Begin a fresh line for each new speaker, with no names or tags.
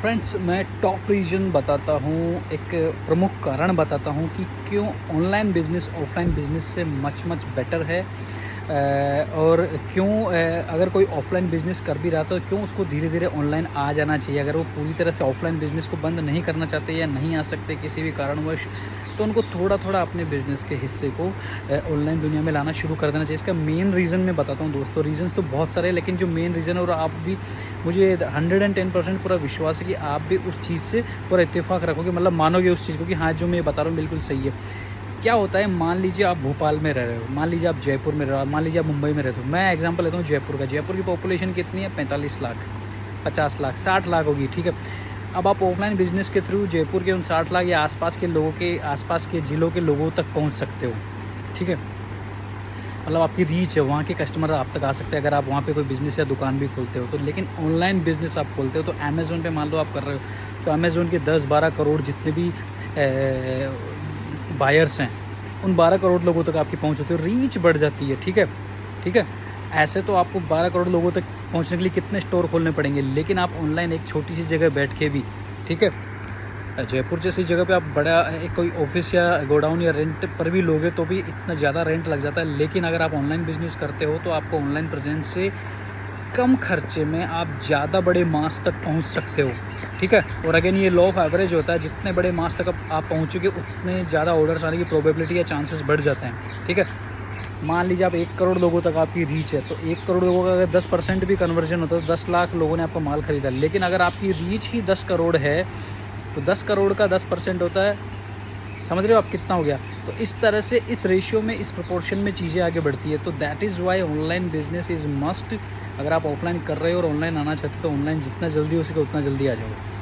Friends, मैं top reason बताता हूँ, एक प्रमुख कारण बताता हूँ कि क्यों ऑनलाइन बिज़नेस ऑफ़लाइन बिज़नेस से मच बेटर है। और क्यों अगर कोई ऑफ़लाइन बिज़नेस कर भी रहा तो क्यों उसको धीरे-धीरे ऑनलाइन आ जाना चाहिए। अगर वो पूरी तरह से ऑफ़लाइन बिज़नेस को बंद नहीं करना चाहते या नहीं आ सकते किसी भी कारणवश, तो उनको थोड़ा-थोड़ा अपने बिज़नेस के हिस्से को ऑनलाइन दुनिया में लाना शुरू कर देना चाहिए। इसका मेन रीज़न मैं बताता हूँ दोस्तों, रीज़न्स तो बहुत सारे हैं, लेकिन जो मेन रीज़न है, और आप भी, मुझे 110% पूरा विश्वास है कि आप भी उस चीज़ से पूरा इत्तेफ़ाक रखोगे, मतलब मानोगे उस चीज़ को कि हाँ, जो मैं बता रहा हूँ बिल्कुल सही है। क्या होता है, मान लीजिए आप भोपाल में रह रहे हो, मान लीजिए आप जयपुर में रह रहे हो, मान लीजिए आप मुंबई में रहते हो। मैं एग्जांपल लेता हूँ जयपुर का। जयपुर की पॉपुलेशन कितनी है? 45 लाख, 50 लाख, 60 लाख होगी, ठीक है। अब आप ऑफलाइन बिजनेस के थ्रू जयपुर के उन 60 लाख या आसपास के लोगों के, आसपास के ज़िलों के लोगों तक पहुँच सकते हो, ठीक है। मतलब आपकी रीच है, वहाँ के कस्टमर आप तक आ सकते हैं अगर आप वहाँ पे कोई बिज़नेस या दुकान भी खोलते हो तो। लेकिन ऑनलाइन बिज़नेस आप खोलते हो तो अमेज़न पे मान लो आप कर रहे हो, तो अमेज़न के 10-12 करोड़ जितने भी बायर्स हैं, उन 12 करोड़ लोगों तक आपकी पहुँच होती है, रीच बढ़ जाती है, ठीक है, ठीक है। ऐसे तो आपको 12 करोड़ लोगों तक पहुँचने के लिए कितने स्टोर खोलने पड़ेंगे, लेकिन आप ऑनलाइन एक छोटी सी जगह बैठ के भी, ठीक है, जयपुर जैसी जगह पे आप बड़ा एक कोई ऑफिस या गोडाउन या रेंट पर भी लोगे तो भी इतना ज़्यादा रेंट लग जाता है। लेकिन अगर आप ऑनलाइन बिज़नेस करते हो तो आपको ऑनलाइन प्रेजेंस से कम खर्चे में आप ज़्यादा बड़े मास तक पहुंच सकते हो, ठीक है। और अगेन ये लॉ ऑफ एवरेज होता है, जितने बड़े मास तक आप पहुंचोगे उतने ज़्यादा ऑर्डर्स आने की प्रोबेबिलिटी या चांसेस बढ़ जाते हैं, ठीक है। मान लीजिए आप 1 करोड़ लोगों तक आपकी रीच है, तो 1 करोड़ लोगों का अगर 10% भी कन्वर्जन होता है तो 10 लाख लोगों ने आपका माल खरीदा। लेकिन अगर आपकी रीच ही 10 करोड़ है तो 10 करोड़ का 10% होता है, समझ रहे हो आप कितना हो गया। तो इस तरह से, इस रेशियो में, इस प्रोपोर्शन में चीज़ें आगे बढ़ती है। तो that is why online business is must. अगर आप ऑफलाइन कर रहे हो और ऑनलाइन आना चाहते हो तो ऑनलाइन जितना जल्दी हो सके उतना जल्दी आ जाओ।